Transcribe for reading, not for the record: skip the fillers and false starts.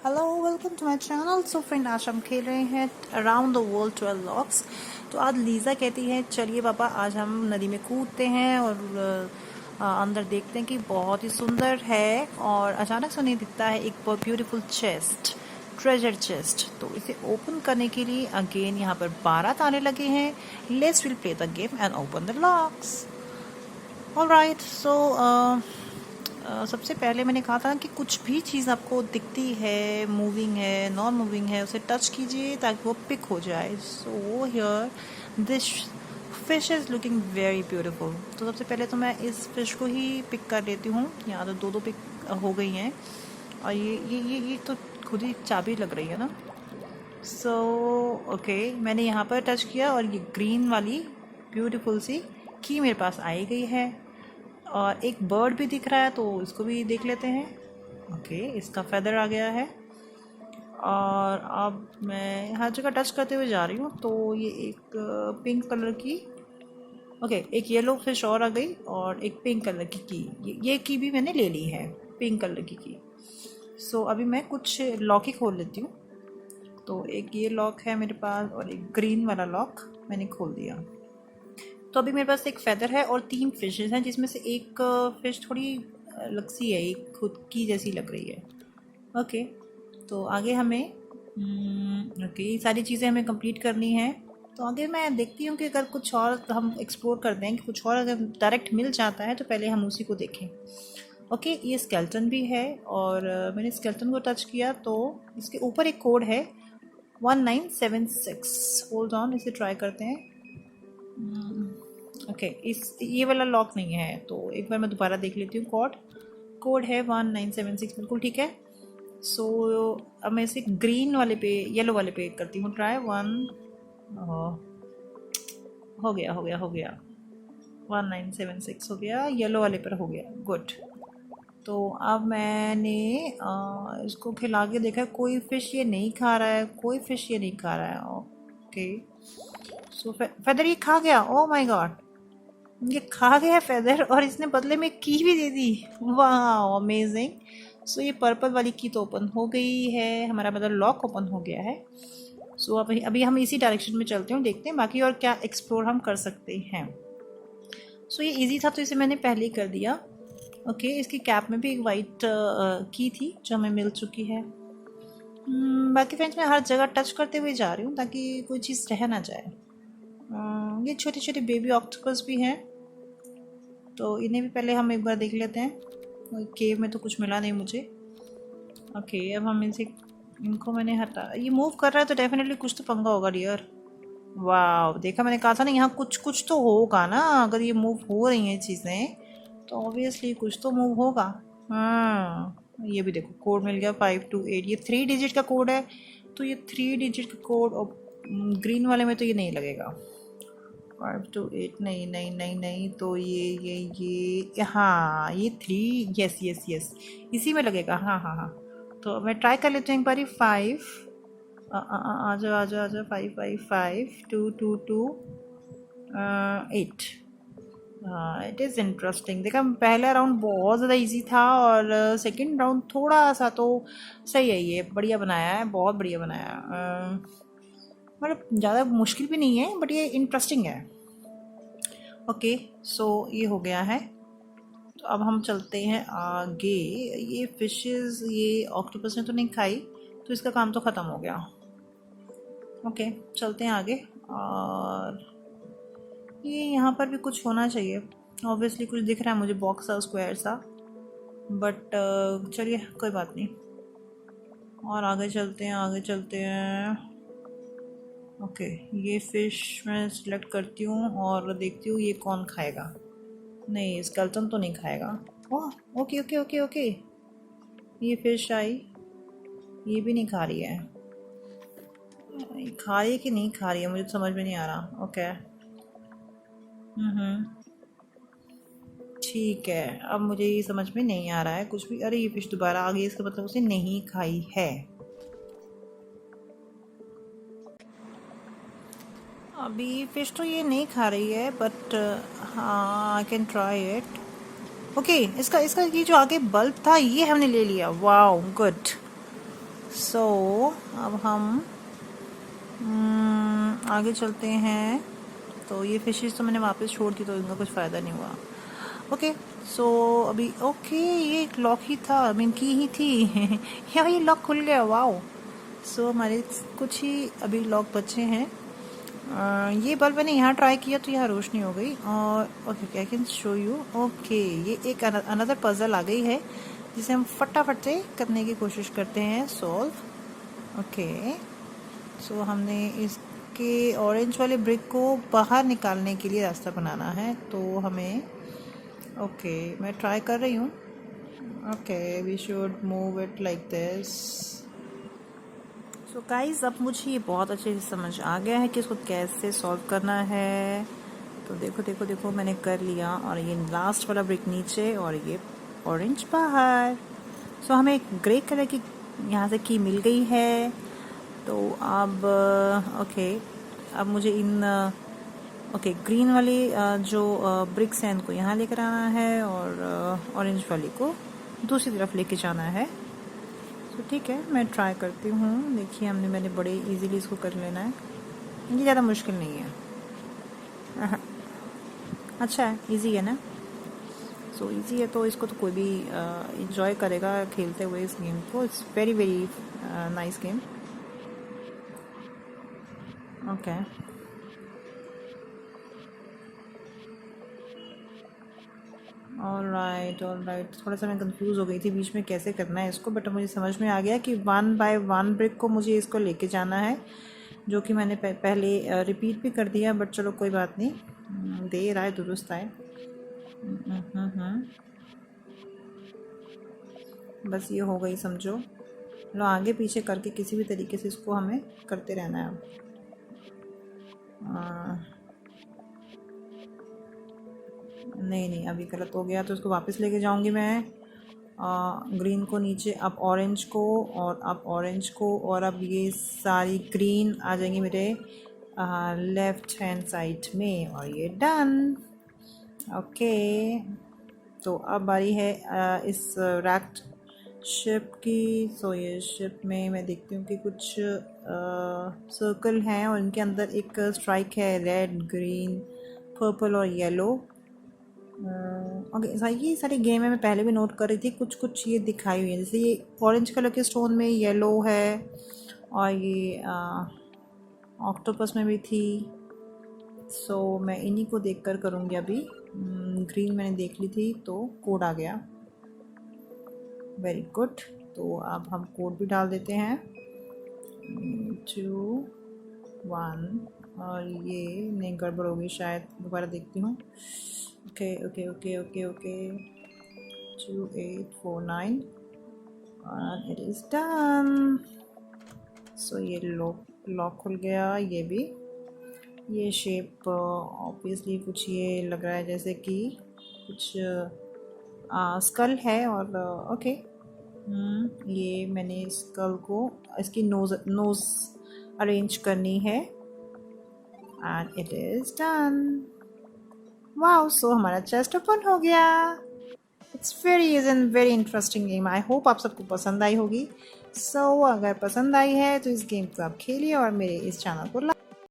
Hello welcome to my channel. So friend, आज हम खेल रहे हैं अराउंड द वर्ल्ड 12 लॉक्स। तो आज लीजा कहती है चलिए पापा आज हम नदी में कूदते हैं और अंदर देखते हैं कि बहुत ही सुंदर है। और अचानक से उन्हें दिखता है एक बहुत ब्यूटीफुल चेस्ट, ट्रेजर चेस्ट। तो इसे ओपन करने के लिए अगेन यहाँ पर 12 ताले लगे हैं। Let's will play the game and open the locks. Alright, so सबसे पहले मैंने कहा था कि कुछ भी चीज़ आपको दिखती है, मूविंग है, नॉन मूविंग है, उसे टच कीजिए ताकि वो पिक हो जाए। So here this fish is looking very beautiful. तो सबसे पहले तो मैं इस फिश को ही पिक कर लेती हूँ। यहाँ तो दो पिक हो गई हैं और ये तो खुद ही चाबी लग रही है ना। सो ओके, मैंने यहाँ पर टच किया और ये ग्रीन वाली ब्यूटीफुल सी की मेरे पास आई गई है। और एक बर्ड भी दिख रहा है तो इसको भी देख लेते हैं। ओके, इसका फेदर आ गया है। और अब मैं हर जगह टच करते हुए जा रही हूँ तो ये एक पिंक कलर की, ओके, एक येलो फिश और आ गई और एक पिंक कलर की ये की भी मैंने ले ली है, पिंक कलर की। सो अभी मैं कुछ लॉक ही खोल लेती हूँ। तो एक ये लॉक है मेरे पास और एक ग्रीन वाला लॉक मैंने खोल दिया। तो अभी मेरे पास एक फेदर है और 3 फिशेस हैं, जिसमें से एक फिश थोड़ी लक्सी है, एक खुद की जैसी लग रही है। ओके, तो आगे हमें ओके सारी चीज़ें हमें कंप्लीट करनी है। तो आगे मैं देखती हूँ कि अगर कुछ और हम एक्सप्लोर कर दें, कि कुछ और अगर डायरेक्ट मिल जाता है तो पहले हम उसी को देखें। ओके, ये स्केल्टन भी है और मैंने स्केल्टन को टच किया तो इसके ऊपर एक कोड है 1976। होल्ड ऑन, इसे ट्राई करते हैं। ओके, इस ये वाला लॉक नहीं है तो एक बार मैं दोबारा देख लेती हूँ। कोड है 1976, बिल्कुल ठीक है। सो अब मैं इसे ग्रीन वाले पे, येलो वाले पे करती हूँ ट्राई। हो गया 1976 हो गया, येलो वाले पर हो गया, गुड। तो अब मैंने इसको खिला के देखा, कोई फिश ये नहीं खा रहा है, कोई फिश ये नहीं खा रहा है। ओके, सो फेदर ये खा गया। ओ माय गॉड, ये खा गया फेदर और इसने बदले में की भी दे दी। वाह, अमेजिंग। सो ये पर्पल वाली की तो ओपन हो गई है, हमारा मतलब लॉक ओपन हो गया है। सो अभी हम इसी डायरेक्शन में चलते हैं, देखते हैं बाकी और क्या एक्सप्लोर हम कर सकते हैं। सो ये इजी था तो इसे मैंने पहले ही कर दिया। ओके, इसकी कैप में भी एक वाइट की थी जो हमें मिल चुकी है। बाकी फ्रेंड्स मैं हर जगह टच करते हुए जा रही हूँ ताकि कोई चीज़ रह ना जाए। ये छोटे छोटे बेबी ऑक्टोपस भी हैं तो इन्हें भी पहले हम एक बार देख लेते हैं। केव में तो कुछ मिला नहीं मुझे। ओके, अब हम इनको मैंने हटा, ये मूव कर रहा है तो डेफिनेटली कुछ तो पंगा होगा डियर। वाह, देखा, मैंने कहा था ना यहाँ कुछ तो होगा ना। अगर ये मूव हो रही हैं चीज़ें तो ऑब्वियसली कुछ तो मूव होगा। ये भी देखो, कोड मिल गया 528। ये 3 डिजिट का कोड है तो ये 3 डिजिट का कोड, और ग्रीन वाले में तो ये नहीं लगेगा। 528 नहीं तो ये हाँ, ये 3, यस इसी में लगेगा। हाँ। तो मैं ट्राई कर लेती हूँ एक बारी। 5 आ जाओ 555 222 8। It is interesting. देखा, पहला राउंड बहुत ज़्यादा इजी था और सेकंड राउंड थोड़ा सा तो सही है। ये बढ़िया बनाया है, बहुत बढ़िया बनाया है। मतलब ज़्यादा मुश्किल भी नहीं है बट ये इंटरेस्टिंग है। ओके, सो ये हो गया है। तो अब हम चलते हैं आगे। ये फिशेस, ये ऑक्टोपस ने तो नहीं खाई तो इसका काम तो ख़त्म हो गया। ओके, चलते हैं आगे। और ये यहाँ पर भी कुछ होना चाहिए, ऑब्वियसली कुछ दिख रहा है मुझे, बॉक्स सा, स्क्वायर सा, बट चलिए कोई बात नहीं। और आगे चलते हैं। ओके, ये फ़िश मैं सिलेक्ट करती हूँ और देखती हूँ ये कौन खाएगा। नहीं, स्केलेटन तो नहीं खाएगा। ओह ओके, ये फ़िश आई, ये भी नहीं खा रही है। खा रही है कि नहीं खा रही है मुझे तो समझ में नहीं आ रहा। ओके, ठीक है, अब मुझे ये समझ में नहीं आ रहा है कुछ भी। अरे ये फिश दोबारा आ गई, इसका मतलब उसे नहीं खाई है। अभी फिश तो ये नहीं खा रही है बट हाँ, I can try it. Okay, इसका ये जो आगे बल्ब था ये हमने ले लिया। Wow, good. सो अब हम आगे चलते हैं। तो ये फिशेस तो मैंने वापस छोड़ दी, तो इनका कुछ फ़ायदा नहीं हुआ। ओके, सो अभी ओके, ये एक लॉक ही था, आई मीन की ही थी। यार ये लॉक खुल गया, वाओ। सो हमारे कुछ ही अभी लॉक बचे हैं। ये बल्ब मैंने यहाँ ट्राई किया तो यहाँ रोशनी हो गई। और okay, I can show you. Okay, ये एक अनदर पजल आ गई है जिसे हम फटाफट से करने की कोशिश करते हैं सॉल्व। ओके, सो हमने इसके ऑरेंज वाले ब्रिक को बाहर निकालने के लिए रास्ता बनाना है, तो हमें ओके मैं ट्राई कर रही हूँ। Okay, we should move it like this. So guys, अब मुझे ये बहुत अच्छे से समझ आ गया है कि इसको कैसे सॉल्व करना है। तो देखो देखो देखो, मैंने कर लिया। और ये लास्ट वाला ब्रिक नीचे और ये ऑरेंज बाहर। सो हमें एक ग्रे कलर की यहाँ से की मिल गई है। तो अब ओके, अब मुझे इन ओके ग्रीन वाली जो ब्रिक्स हैं इनको यहाँ लेकर आना है, और ऑरेंज वाली को दूसरी तरफ लेके जाना है। तो ठीक है, मैं ट्राई करती हूँ। देखिए, मैंने बड़े इजीली इसको कर लेना है, ये ज़्यादा मुश्किल नहीं है। अच्छा है, इजी है ना। सो इजी है तो इसको तो कोई भी इंजॉय करेगा खेलते हुए इस गेम को। It's very very nice game. Okay, alright alright. थोड़ा सा मैं कंफ्यूज हो गई थी बीच में कैसे करना है इसको, बट मुझे समझ में आ गया कि 1 बाय 1 ब्रिक को मुझे इसको लेके जाना है, जो कि मैंने पहले रिपीट भी कर दिया, बट चलो कोई बात नहीं। देर आए दुरुस्त आए। बस ये हो गई समझो। लो, आगे पीछे करके किसी भी तरीके से इसको हमें करते रहना है अब। नहीं नहीं, अभी गलत हो गया तो इसको वापस लेके जाऊंगी मैं। ग्रीन को नीचे, अब ऑरेंज को, और अब ऑरेंज को, और अब ये सारी ग्रीन आ जाएंगी मेरे लेफ्ट हैंड साइड में, और ये डन। ओके, तो अब बारी है इस रैक्ट शिप की। सो ये शिप में मैं देखती हूँ कि कुछ सर्कल हैं, और इनके अंदर एक स्ट्राइक है, रेड ग्रीन पर्पल और येलो। ओके, ये सारी गेम है, मैं पहले भी नोट कर रही थी। कुछ कुछ ये दिखाई हुई है, जैसे ये ऑरेंज कलर के स्टोन में येलो है, और ये ऑक्टोपस में भी थी। सो मैं इन्हीं को देखकर करूँगी अभी। ग्रीन मैंने देख ली थी तो कोड आ गया, वेरी गुड। तो अब हम कोड भी डाल देते हैं, 2 1। और ये नहीं, गड़बड़ हो गई शायद, दोबारा देखती हूँ। Okay okay okay okay okay, 2849 और इट इज़ डन। सो ये लॉक खुल गया। ये भी, ये शेप ऑब्वियसली कुछ ये लग रहा है जैसे कि कुछ स्कल है, और ओके ये मैंने स्कल को, इसकी नोज़ अरेंज करनी है, and it is done. Wow, so हमारा चेस्ट ओपन हो गया। It's very is an very interesting game. I hope आप सबको पसंद आई होगी। सो अगर पसंद आई है तो इस गेम को आप खेलिए और मेरे इस चैनल को